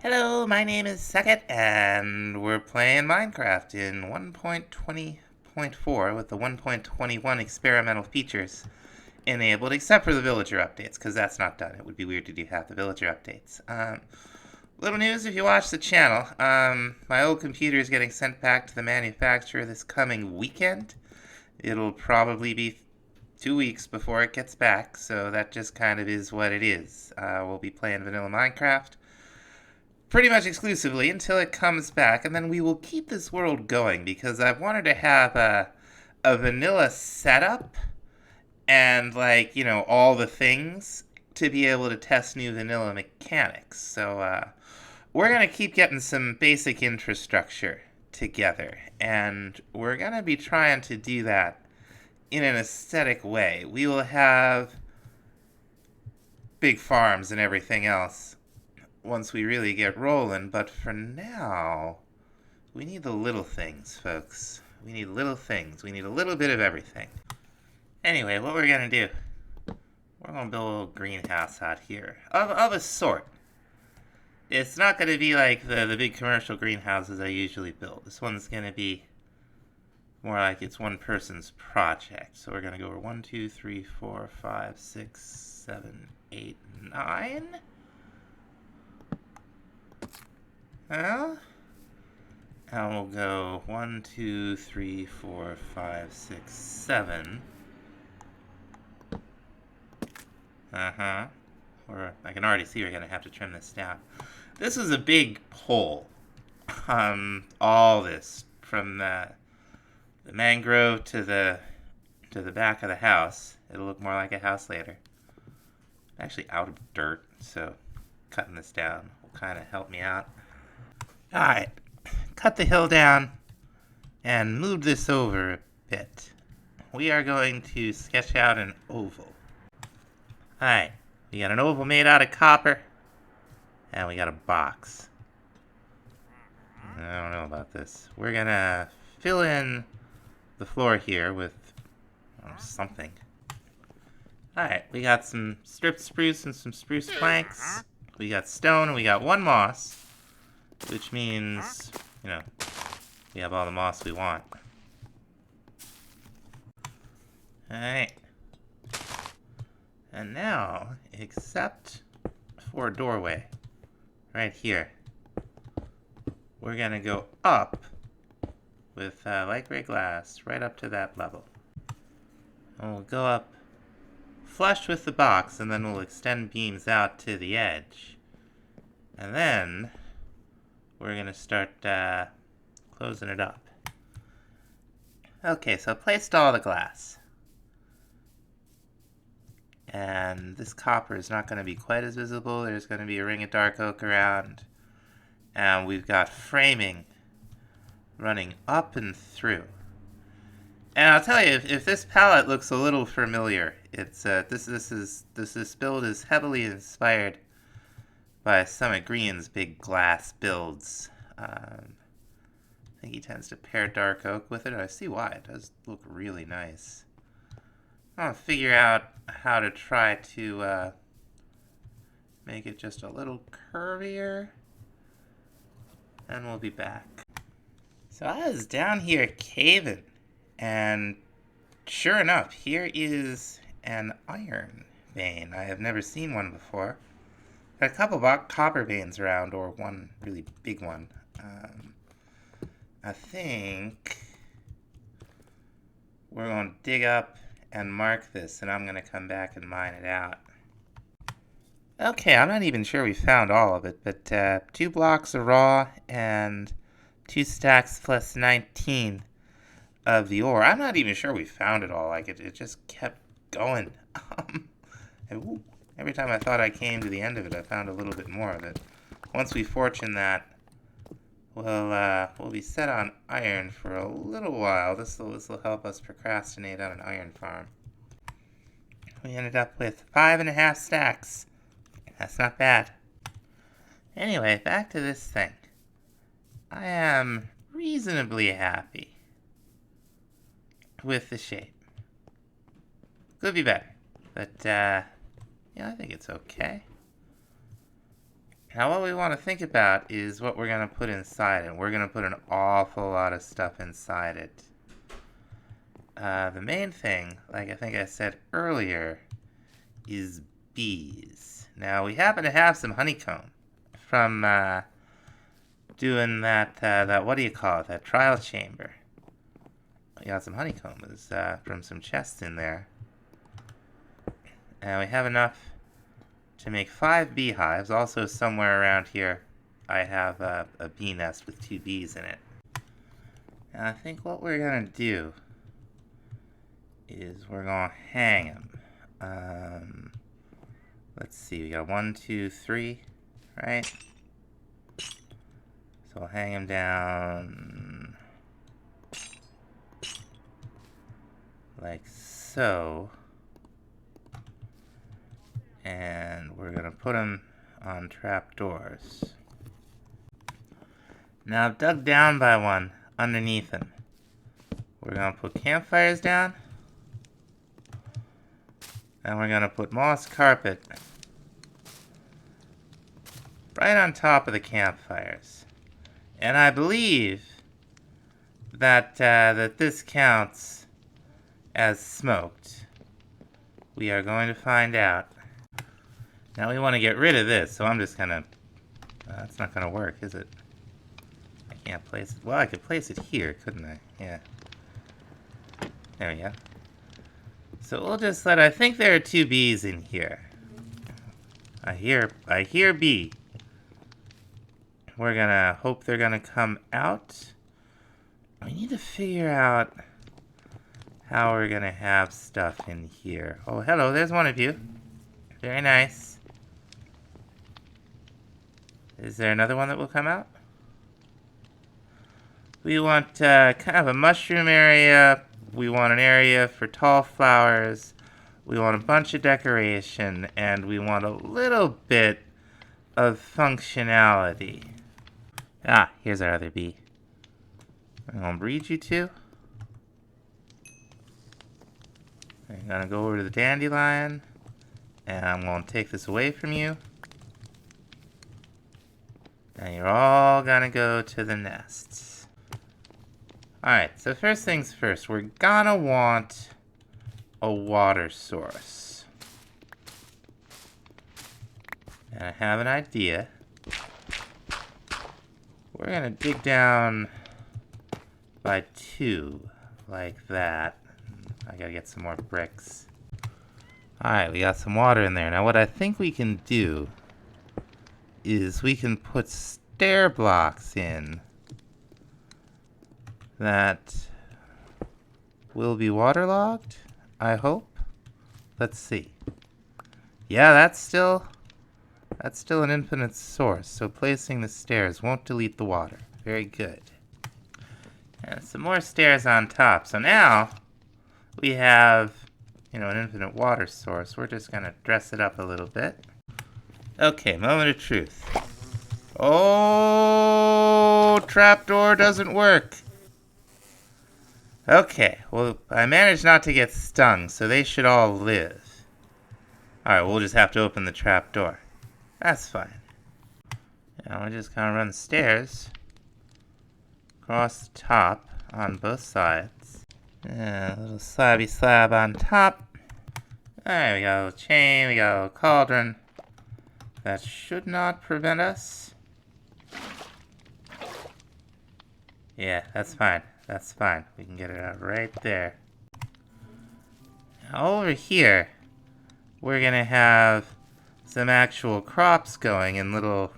Hello, my name is Sekhet, and we're playing Minecraft in 1.20.4 with the 1.21 experimental features enabled, except for the villager updates, because that's not done. It would be weird to do half the villager updates. Little news if you watch the channel. My old computer is getting sent back to the manufacturer this coming weekend. It'll probably be 2 weeks before it gets back, so that just kind of is what it is. We'll be playing vanilla Minecraft pretty much exclusively until it comes back, and then we will keep this world going because I've wanted to have a vanilla setup and, like, all the things to be able to test new vanilla mechanics. So we're going to keep getting some basic infrastructure together, and we're going to be trying to do that in an aesthetic way. We will have big farms and everything else once we really get rolling, but for now, we need the little things, folks. We need little things. We need a little bit of everything. Anyway, what we're gonna do, we're gonna build a little greenhouse out here, of a sort. It's not gonna be like the big commercial greenhouses I usually build. This one's gonna be more like it's one person's project. So we're gonna go over 1, 2, 3, 4, 5, 6, 7, 8, 9. Well, and we'll go 1, 2, 3, 4, 5, 6, 7. Or I can already see we're gonna have to trim this down. This was a big pole. All this from the mangrove to the back of the house. It'll look more like a house later. Actually, out of dirt, so cutting this down will kind of help me out. Alright, cut the hill down and move this over a bit. We are going to sketch out an oval. Alright, we got an oval made out of copper, and we got a box. I don't know about this. We're gonna fill in the floor here with something. Alright, we got some stripped spruce and some spruce planks. We got stone, and we got one moss. Which means, we have all the moss we want. Alright. And now, except for a doorway, right here, we're gonna go up with light gray glass right up to that level. And we'll go up flush with the box, and then we'll extend beams out to the edge. And then we're going to start closing it up. Okay, so I placed all the glass. And this copper is not going to be quite as visible. There's going to be a ring of dark oak around. And we've got framing running up and through. And I'll tell you, if this palette looks a little familiar, it's this build is heavily inspired by Summit Green's big glass builds. I think he tends to pair dark oak with it. I see why. It does look really nice. I'll figure out how to try to make it just a little curvier. And we'll be back. So I was down here caving, and sure enough, here is an iron vein. I have never seen one before. Got a couple of copper veins around, or one really big one. I think we're going to dig up and mark this, and I'm going to come back and mine it out. Okay, I'm not even sure we found all of it, but 2 blocks of raw and 2 stacks plus 19 of the ore. I'm not even sure we found it all. Like, it just kept going. Every time I thought I came to the end of it, I found a little bit more of it. Once we fortune that, we'll be set on iron for a little while. This will help us procrastinate on an iron farm. We ended up with 5.5 stacks. That's not bad. Anyway, back to this thing. I am reasonably happy with the shape. Could be better, but I think it's okay. Now what we want to think about is what we're going to put inside it. We're going to put an awful lot of stuff inside it. The main thing, like I think I said earlier, is bees. Now we happen to have some honeycomb from doing that what do you call it, that trial chamber. We got some honeycomb from some chests in there. And we have enough to make 5 beehives. Also somewhere around here I have a bee nest with 2 bees in it. And I think what we're going to do is we're going to hang them. Let's see, we got 1, 2, 3, right? So I'll hang them down like so. And we're going to put them on trapdoors. Now I've dug down by one underneath them. We're going to put campfires down. And we're going to put moss carpet right on top of the campfires. And I believe that this counts as smoked. We are going to find out. Now we want to get rid of this, so I'm just gonna... that's not gonna work, is it? I can't place it. Well, I could place it here, couldn't I? Yeah. There we go. So we'll just let... I think there are 2 bees in here. I hear bee. We're gonna hope they're gonna come out. We need to figure out how we're gonna have stuff in here. Oh, hello, there's one of you. Very nice. Is there another one that will come out? We want kind of a mushroom area. We want an area for tall flowers. We want a bunch of decoration. And we want a little bit of functionality. Ah, here's our other bee. I'm going to breed you 2. I'm going to go over to the dandelion. And I'm going to take this away from you. And you're all going to go to the nests. Alright, so first things first. We're going to want a water source. And I have an idea. We're going to dig down by 2, like that. I got to get some more bricks. Alright, we got some water in there. Now what I think we can do is we can put stair blocks in that will be waterlogged, I hope. Let's see. Yeah, that's still an infinite source, so placing the stairs won't delete the water. Very good. And some more stairs on top. So now we have, an infinite water source. We're just going to dress it up a little bit. Okay, moment of truth. Oh, trapdoor doesn't work. Okay, well, I managed not to get stung, so they should all live. Alright, we'll just have to open the trapdoor. That's fine. Now we're just gonna run the stairs across the top on both sides. A little slabby slab on top. Alright, we got a little chain, we got a little cauldron. That should not prevent us. Yeah, that's fine. That's fine. We can get it out right there. Now over here, we're gonna have some actual crops going in little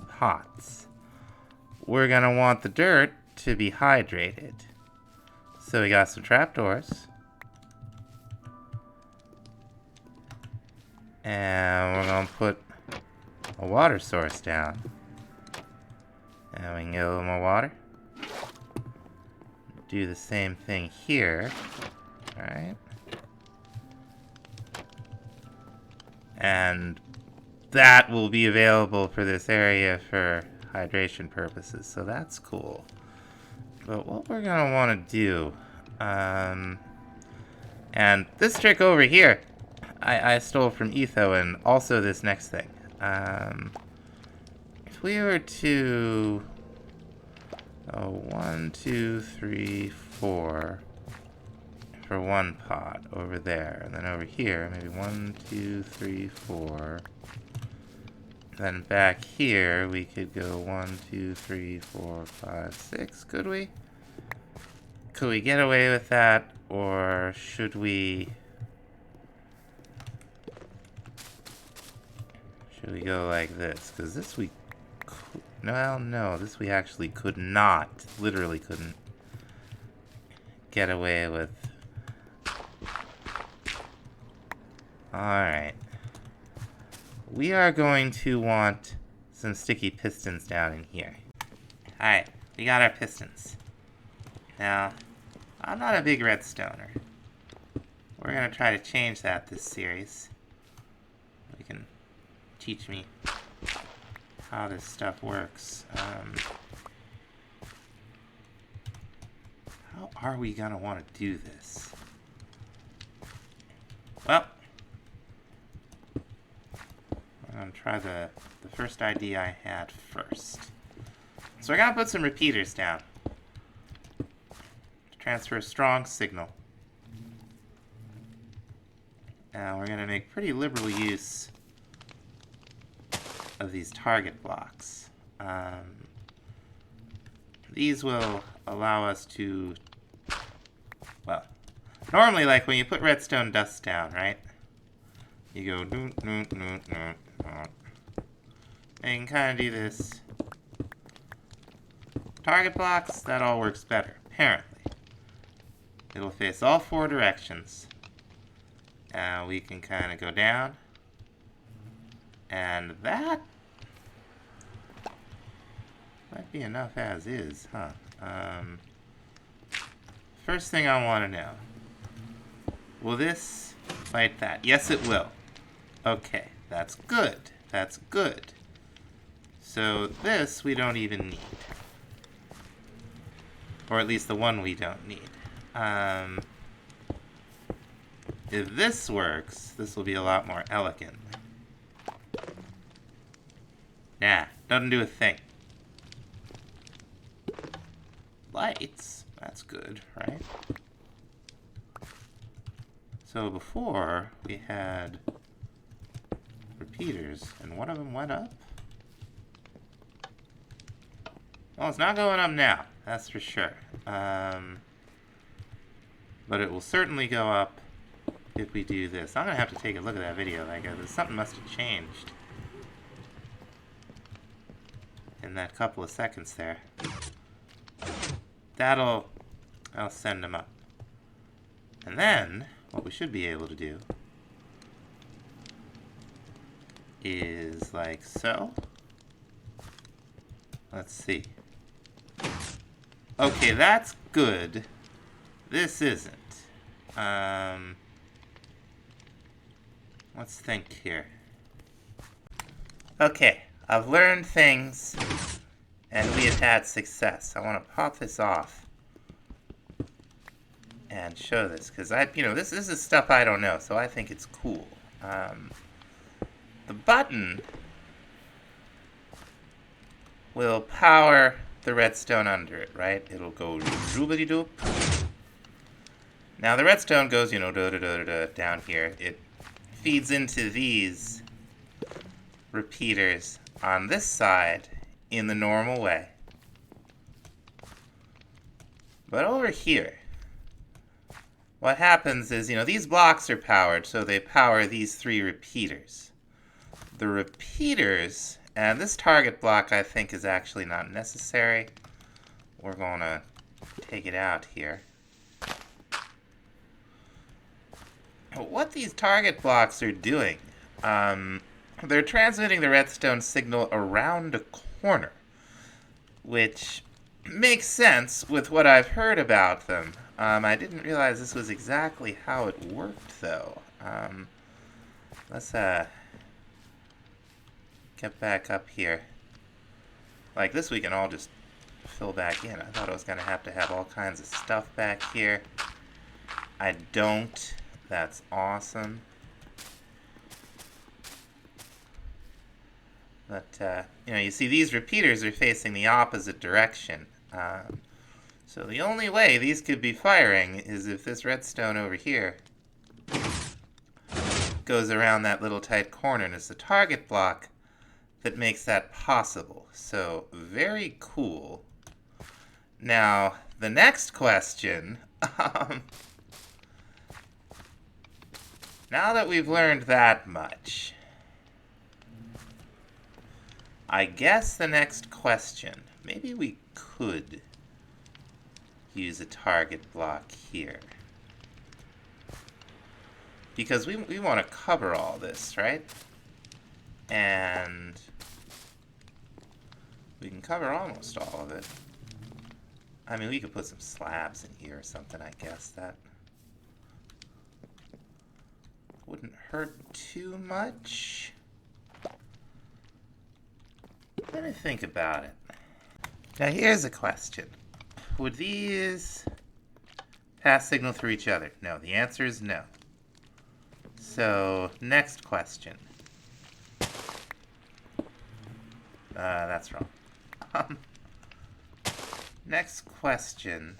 pots. We're gonna want the dirt to be hydrated. So we got some trapdoors. And we're gonna put a water source down. And we can get a little more water. Do the same thing here. Alright. And that will be available for this area for hydration purposes, so that's cool. But what we're gonna want to do, and this trick over here, I stole from Etho, and also this next thing. if we were to... Oh, 1, 2, 3, 4 for one pot over there. And then over here, maybe 1, 2, 3, 4. Then back here, we could go 1, 2, 3, 4, 5, 6. Could we? Could we get away with that? Or should we... Should we go like this? Because this we could... No, this we actually could not. Literally couldn't get away with. Alright. We are going to want some sticky pistons down in here. Alright, we got our pistons. Now, I'm not a big redstoner. We're going to try to change that this series. You can teach me how this stuff works. How are we going to want to do this? Well, I'm going to try the first idea I had first. So we're going to put some repeaters down to transfer a strong signal. Now we're going to make pretty liberal use of these target blocks. These will allow us to, well, normally like when you put redstone dust down, right? You go doot, doot, doot, doot, doot. And you can kind of do this. Target blocks, that all works better, apparently. It'll face all 4 directions. We can kind of go down. And that might be enough as is, huh? First thing I want to know. Will this fight that? Yes, it will. Okay, that's good. That's good. So this we don't even need. Or at least the one we don't need. If this works, this will be a lot more elegant. Nah, doesn't do a thing. Lights, that's good, right? So before, we had repeaters, and one of them went up? Well, it's not going up now, that's for sure. But it will certainly go up if we do this. I'm going to have to take a look at that video. Like, something must have changed in that couple of seconds there. I'll send them up. And then, what we should be able to do is like so. Let's see. Okay, that's good. This isn't. Let's think here. Okay, I've learned things, and we have had success. I want to pop this off and show this, because this is stuff I don't know, so I think it's cool. The button will power the redstone under it, right? It'll go doobity-doop. Now the redstone goes, down here. It feeds into these repeaters on this side in the normal way. But over here, what happens is, these blocks are powered, so they power these 3 repeaters. The repeaters, and this target block I think is actually not necessary. We're going to take it out here. What these target blocks are doing, they're transmitting the redstone signal around a corner, which makes sense with what I've heard about them. I didn't realize this was exactly how it worked, though. Let's get back up here. Like this we can all just fill back in. I thought I was going to have all kinds of stuff back here. I don't. That's awesome. But, you see these repeaters are facing the opposite direction. So the only way these could be firing is if this redstone over here goes around that little tight corner, and it's the target block that makes that possible. So, very cool. Now, the next question, now that we've learned that much, I guess the next question, maybe we could use a target block here. Because we want to cover all this, right? And we can cover almost all of it. I mean, we could put some slabs in here or something, I guess. That wouldn't hurt too much. Let me think about it. Now, here's a question. Would these pass signal through each other? No, the answer is no. So, next question. That's wrong. Next question.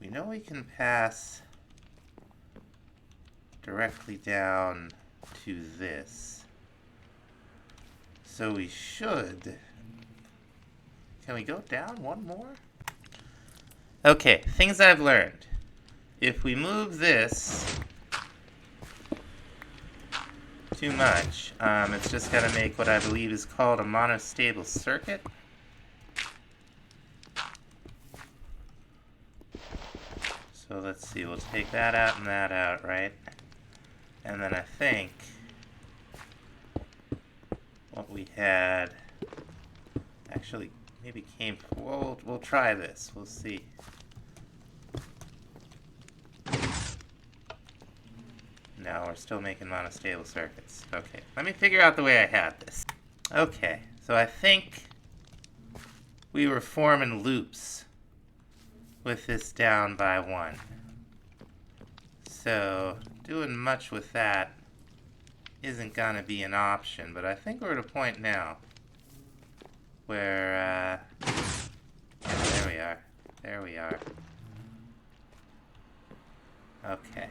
We know we can pass directly down to this. So we should... Can we go down one more? Okay, things I've learned. If we move this too much, it's just going to make what I believe is called a monostable circuit. So let's see, we'll take that out and that out, right? And then I think what we had actually maybe came... We'll try this. We'll see. No, we're still making monostable circuits. Okay, let me figure out the way I had this. Okay, so I think we were forming loops with this down by 1. So, doing much with that isn't going to be an option, but I think we're at a point now where, yeah, there we are. There we are. Okay.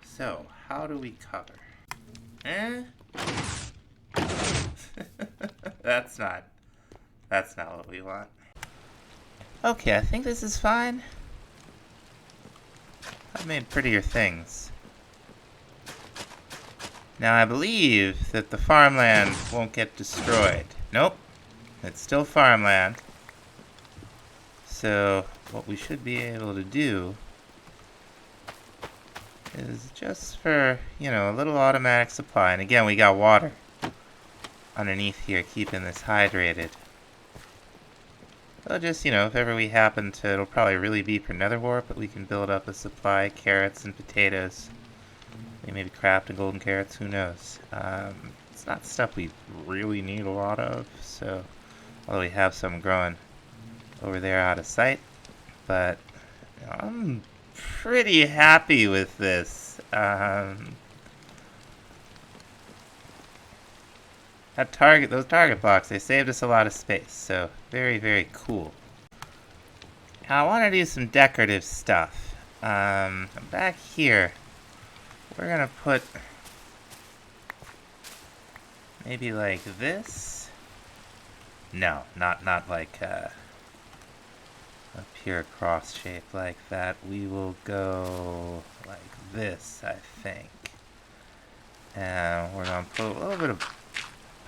So, how do we cover? That's not what we want. Okay, I think this is fine. I've made prettier things. Now, I believe that the farmland won't get destroyed. Nope. It's still farmland. So, what we should be able to do is just for, a little automatic supply. And again, we got water underneath here keeping this hydrated. So just, if ever we happen to, it'll probably really be for nether wart, but we can build up a supply, carrots and potatoes. Maybe craft and golden carrots, who knows. It's not stuff we really need a lot of, so, although we have some growing over there out of sight. But, I'm pretty happy with this. Those target blocks, they saved us a lot of space, so very, very cool. Now I want to do some decorative stuff. Back here, we're gonna put maybe like this. No, not like a pure cross shape like that. We will go like this, I think. And we're gonna put a little bit of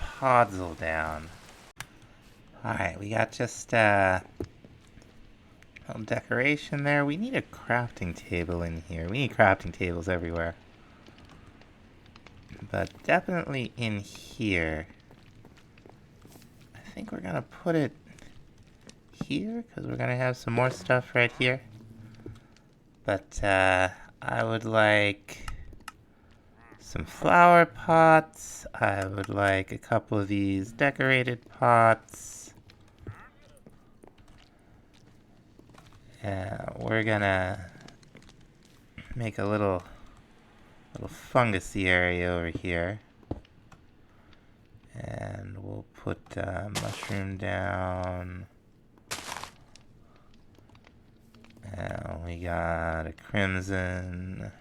podzol down. Alright, we got just a little decoration there. We need a crafting table in here. We need crafting tables everywhere. But definitely in here. I think we're gonna put it here, because we're gonna have some more stuff right here. But I would like some flower pots. I would like a couple of these decorated pots. We're gonna make a little fungusy area over here. And we'll put mushroom down. And we got a crimson.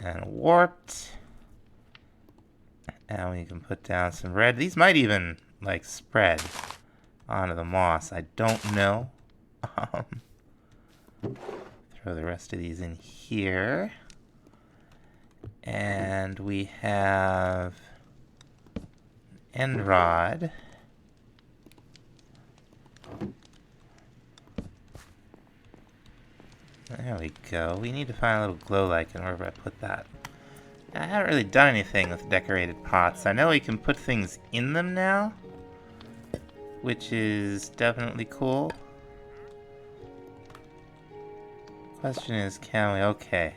And warped. And we can put down some red. These might even, like, spread onto the moss. I don't know. Throw the rest of these in here. And we have an end rod. There we go. We need to find a little glow light and wherever I put that. I haven't really done anything with decorated pots. I know we can put things in them now, which is definitely cool. Question is, can we? Okay.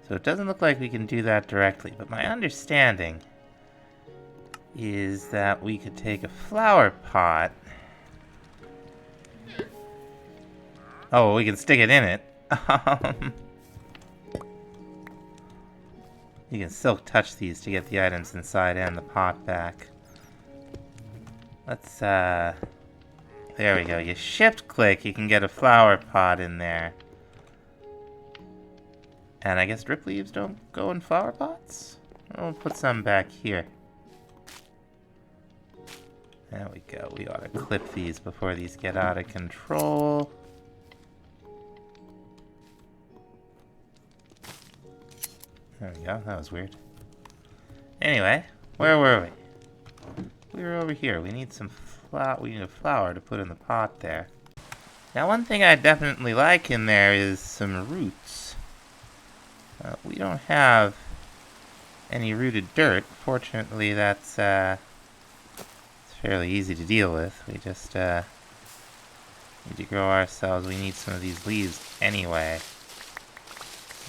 So it doesn't look like we can do that directly, but my understanding is that we could take a flower pot. Oh, we can stick it in it. You can still touch these to get the items inside and the pot back. Let's, there we go. You shift click, you can get a flower pot in there. And I guess drip leaves don't go in flower pots? We'll put some back here. There we go. We ought to clip these before these get out of control. There we go. That was weird. Anyway, where were we? We were over here. We need some flour. We need a flower to put in the pot there. Now, one thing I definitely like in there is some roots. We don't have any rooted dirt. Fortunately, that's it's fairly easy to deal with. We just need to grow ourselves. We need some of these leaves anyway.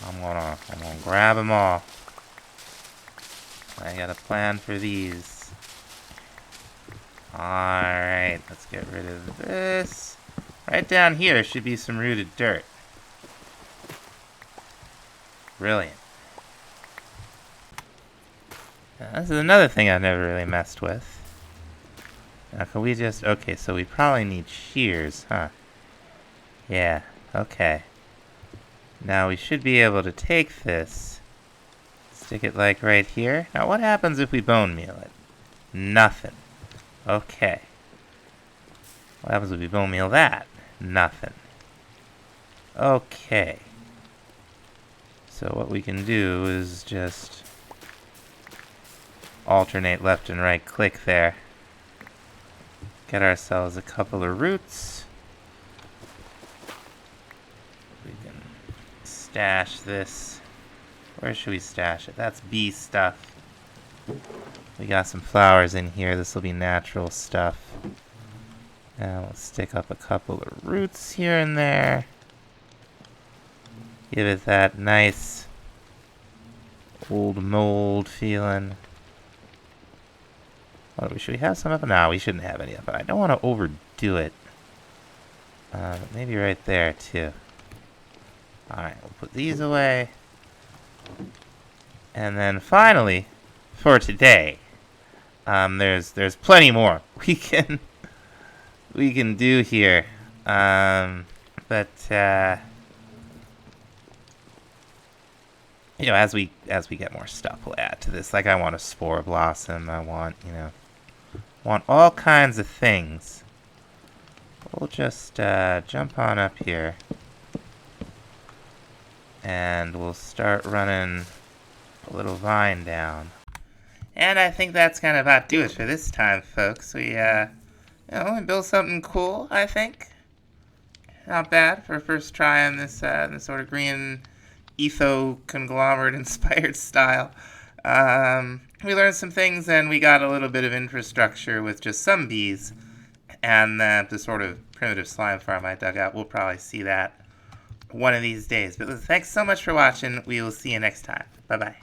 I'm gonna grab them all. I got a plan for these. Alright, let's get rid of this. Right down here should be some rooted dirt. Brilliant. Now, this is another thing I've never really messed with. Now, can we just... Okay, so we probably need shears, huh? Yeah, okay. Now, we should be able to take this, stick it like right here. Now, what happens if we bone meal it? Nothing. Okay. What happens if we bone meal that? Nothing. Okay. So what we can do is just alternate left and right click there. Get ourselves a couple of roots. We can stash this. Where should we stash it? That's bee stuff. We got some flowers in here. This will be natural stuff. Now we'll stick up a couple of roots here and there. Give it that nice old mold feeling. What, should we have some of it? No, we shouldn't have any of it. I don't want to overdo it. Maybe right there too. Alright, we'll put these away. And then finally, for today, there's plenty more we can do here. You know, as we get more stuff, we'll add to this. Like, I want a spore blossom. I want, want all kinds of things. We'll just jump on up here, and we'll start running a little vine down. And I think that's kind of about do it for this time, folks. We we built something cool, I think. Not bad for a first try on this this sort of green etho conglomerate inspired style. We learned some things, and we got a little bit of infrastructure with just some bees and the sort of primitive slime farm I dug out. We'll probably see that one of these days. But thanks so much for watching. We will see you next time. Bye-bye.